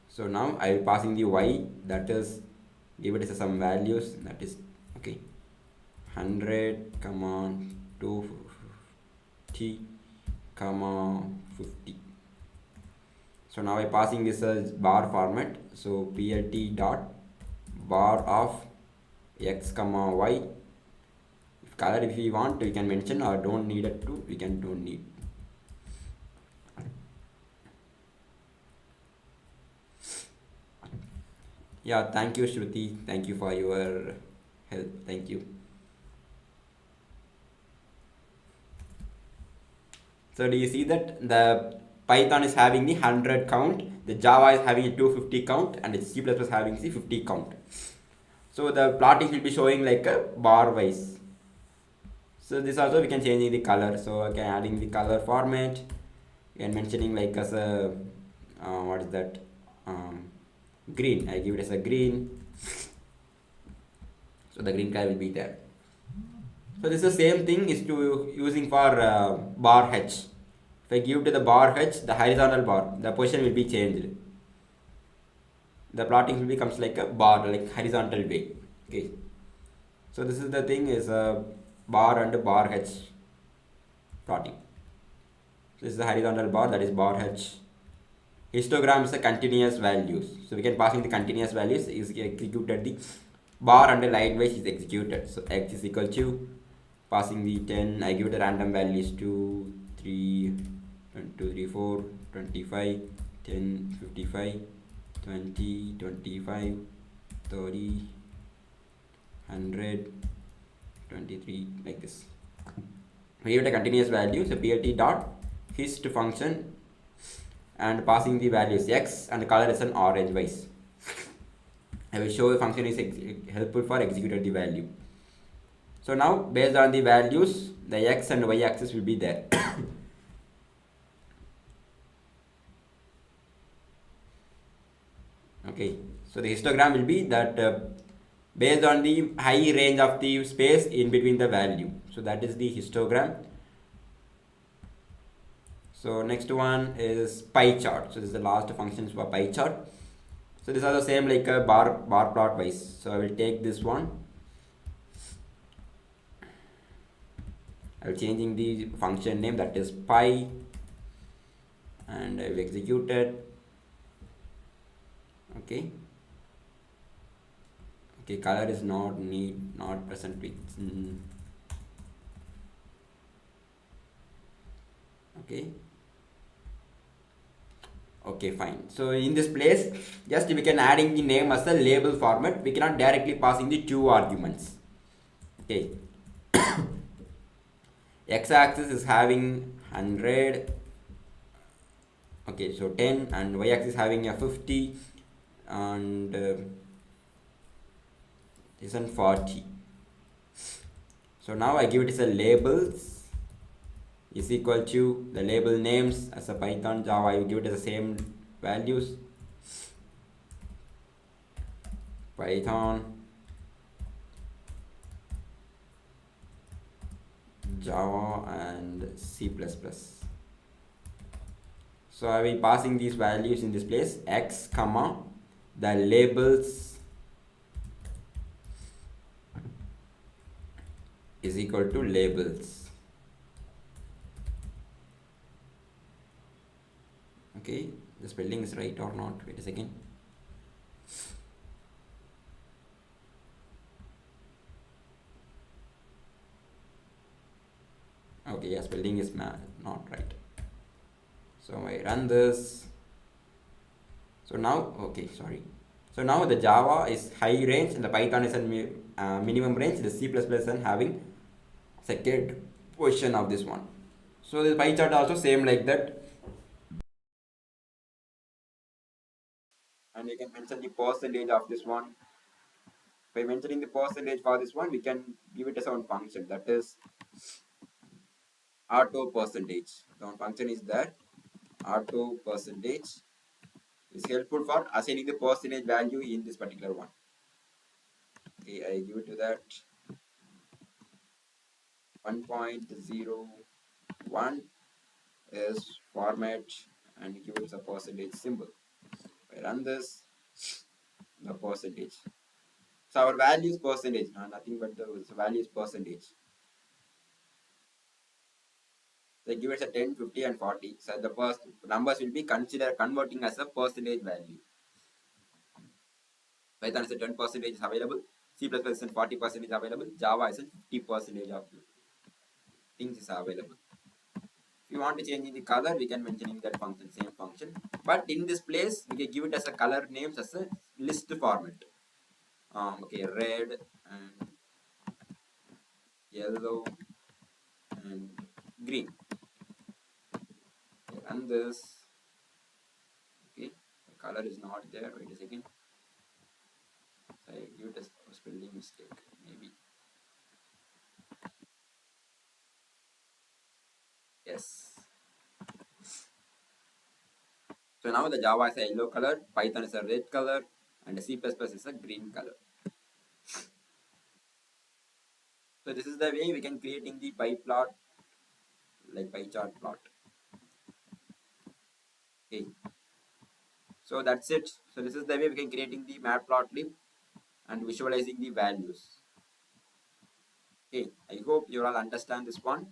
So now I will passing the y, that is give it as some values, that is okay 100 comma 250 comma 50. So now I passing this as bar format. So plt dot bar of x comma y. If color if we want we can mention, or don't need it to, we can don't need. Yeah, thank you Shruti, thank you for your help, thank you. So do you see that the Python is having the 100 count, the Java is having a 250 count, and the C++ is having the 50 count. So the plotting will be showing like a bar wise. So this also we can change in the color. So I can adding the color format and mentioning like as a what is that green. I give it as a green. So the green color will be there. So this is the same thing is to using for bar H. If I give to the bar H, the horizontal bar, the position will be changed. The plotting will becomes like a bar, like horizontal way. Okay. So this is the thing is a bar and bar H plotting. So this is the horizontal bar, that is bar H. Histogram is the continuous values. So we can passing the continuous values is executed, the bar and the line wise is executed. So X is equal to passing the 10, I give the random values 2, 3, 2, 3, 4, 25, 10, 55, 20, 25, 30, 100, 23, like this. We give it a continuous value, so plt dot hist function and passing the values x and the color is an orange wise. I will show the function is helpful for executing the value. So now based on the values, the x and y axis will be there. Okay, so the histogram will be that based on the high range of the space in between the value. So that is the histogram. So next one is pie chart. So this is the last functions for pie chart. So these are the same like a bar plot wise. So I will take this one. I will changing the function name, that is pie, and I will execute it. Okay. Okay, color is not present with. Okay. Okay, fine. So in this place, just we can adding the name as a label format. We cannot directly passing the two arguments. Okay. X-axis is having 100. Okay, so 10, and y-axis having a 50, and this one 40. So now I give it as a labels is equal to the label names as a Python, Java. I will give it as the same values. Python, Java, and C++. So I will passing these values in this place, x comma the labels is equal to labels. Okay, the spelling is right or not? Wait a second. Okay, yeah, spelling is not right. So I run this. So now, okay, sorry. So now the Java is high range and the Python is a minimum range. The C++ is having second position of this one. So the pie chart also same like that. And you can mention the percentage of this one. By mentioning the percentage for this one, we can give it as one function, that is auto percentage. The one function is there, auto percentage is helpful for assigning the percentage value in this particular one. Okay, I give it to that 1.01 is format and give it a percentage symbol. I run this, the percentage. So our value is percentage, nothing but the value is percentage. So give it a 10, 50 and 40. So the first numbers will be considered converting as a percentage value. Python is a 10% is available, C++ is 40% is available, Java is 50% of things is available. If you want to change the color, we can mention in that function, same function. But in this place, we can give it as a color names as a list format. Okay, red and yellow and green. And this, okay, the color is not there. Wait a second. So I give it as a spelling mistake, maybe. Yes. So now the Java is a yellow color, Python is a red color, and the C++ is a green color. So this is the way we can creating the pie plot, like pie chart plot. Okay. So that's it. So this is the way we can creating the Matplotlib and visualizing the values. Okay, I hope you all understand this one.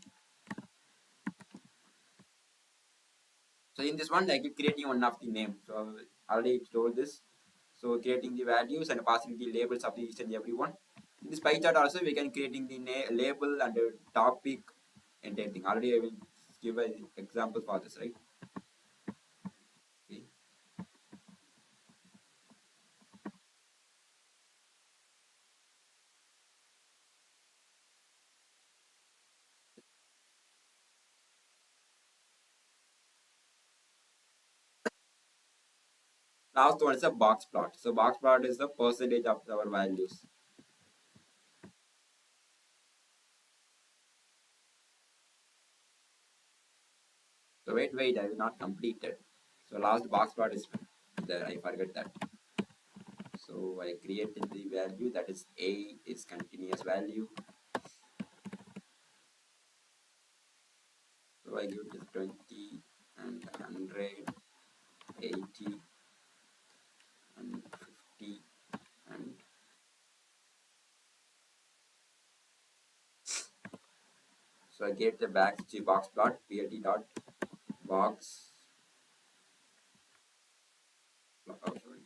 So in this one, like creating one of the name. So I already told this. So creating the values and passing the labels of the each and every one. In this pie chart also we can creating the label and the topic and everything. Already I will give an example for this, right? Okay. Last one is a box plot. So box plot is the percentage of our values. So wait, I will not complete it. So last box plot is there. I forget that. So I created the value that is A is continuous value. So I give it as 20 and 100, 80 and 50 and so I get the box plot PLT dot box sorry,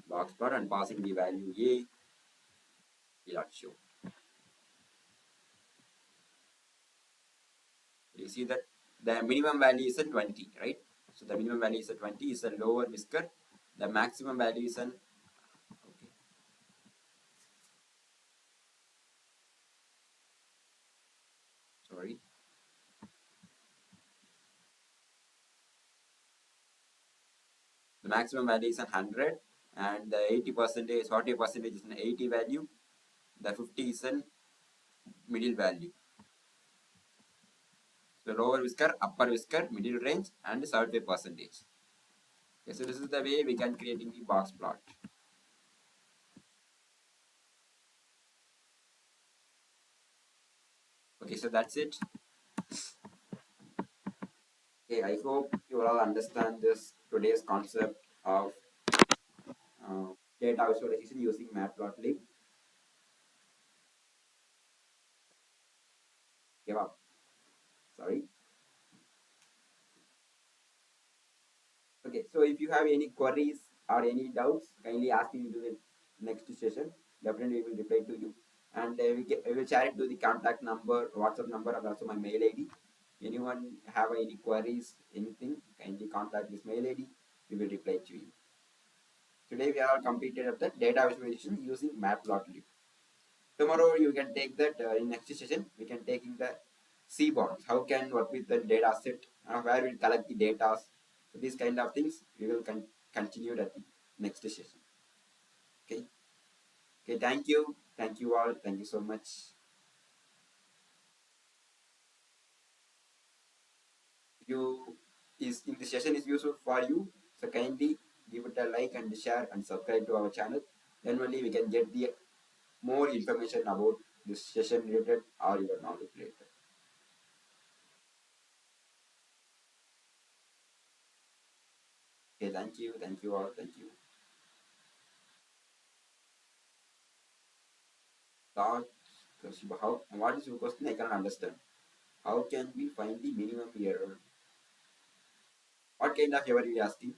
box plot and passing the value A dot show. You see that the minimum value is a 20, right? So the minimum value is a 20 is a lower whisker. The maximum value is an okay. Sorry. The maximum value is a 100 and the 80% 40% is an 80 value. The 50 is an middle value. So lower whisker, upper whisker, middle range, and 75 percentage. Okay, so this is the way we can creating the box plot. Okay, so that's it. Okay, I hope you all understand this today's concept of data visualization using Matplotlib. Give up. Sorry. Okay, so if you have any queries or any doubts, kindly ask me into the next session. Definitely, we will reply to you. And we will share it to the contact number, WhatsApp number, and also my mail ID. Anyone have any queries, anything, kindly contact this mail ID. We will reply to you. Today we are completed of the data visualization using Matplotlib. Tomorrow you can take that in next session. We can take in the C bonds. How can work with the data set? Where we'll collect the data. So these kind of things we will continue at the next session. Okay. Okay. Thank you all. Thank you so much. If you is in the session is useful for you, so kindly give it a like and share and subscribe to our channel. Then only we can get the more information about this session related or your knowledge related. Okay, thank you all, thank you. Thought, how, what is your question? I cannot understand. How can we find the minimum error? What kind of error are you asking?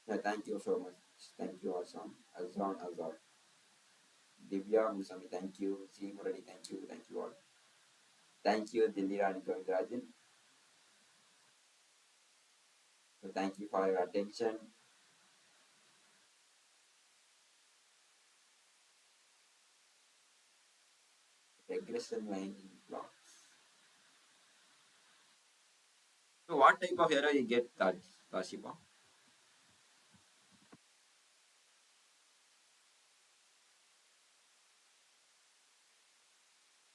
Yeah, thank you so much. Thank you, Azam, Azar. Divya, Musami, thank you. C. Murali, thank you all. Thank you, Dindira and Govindarajan. So thank you for your attention. Regression line block. So what type of error you get, Tashiba?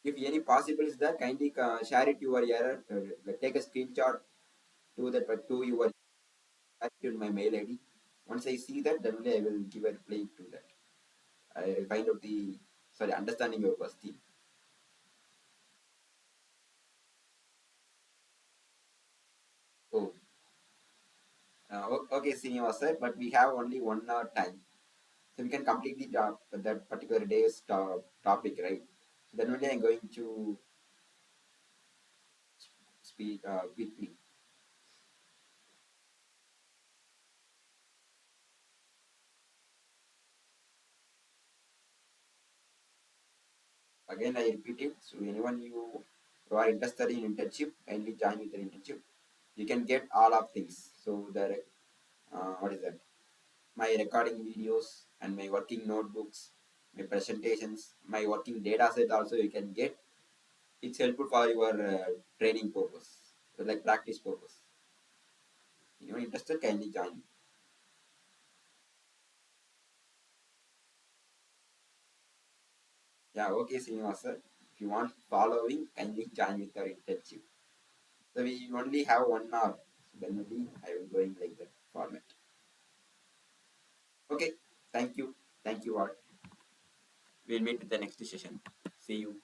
If any possible is there, kindly share it your error. Take a screenshot to that to your to my mail ID. Once I see that, then only I will give a reply to that. I find out the sorry understanding your question. Oh, Okay, Srinivasa, but we have only 1 hour time. So we can complete the that particular day's topic, right? So then only I'm going to speak quickly. Again, I repeat it. So anyone who are interested in internship, kindly join with the internship. You can get all of things. So the what is that? My recording videos and my working notebooks, my presentations, my working data set also you can get. It's helpful for your training purpose, so like practice purpose. Anyone interested, kindly join. Yeah, okay, Srinivasa. If you want following, kindly join with our internship. So we only have 1 hour. So then only I will going like that format. Okay, thank you. Thank you all. We'll meet in the next session. See you.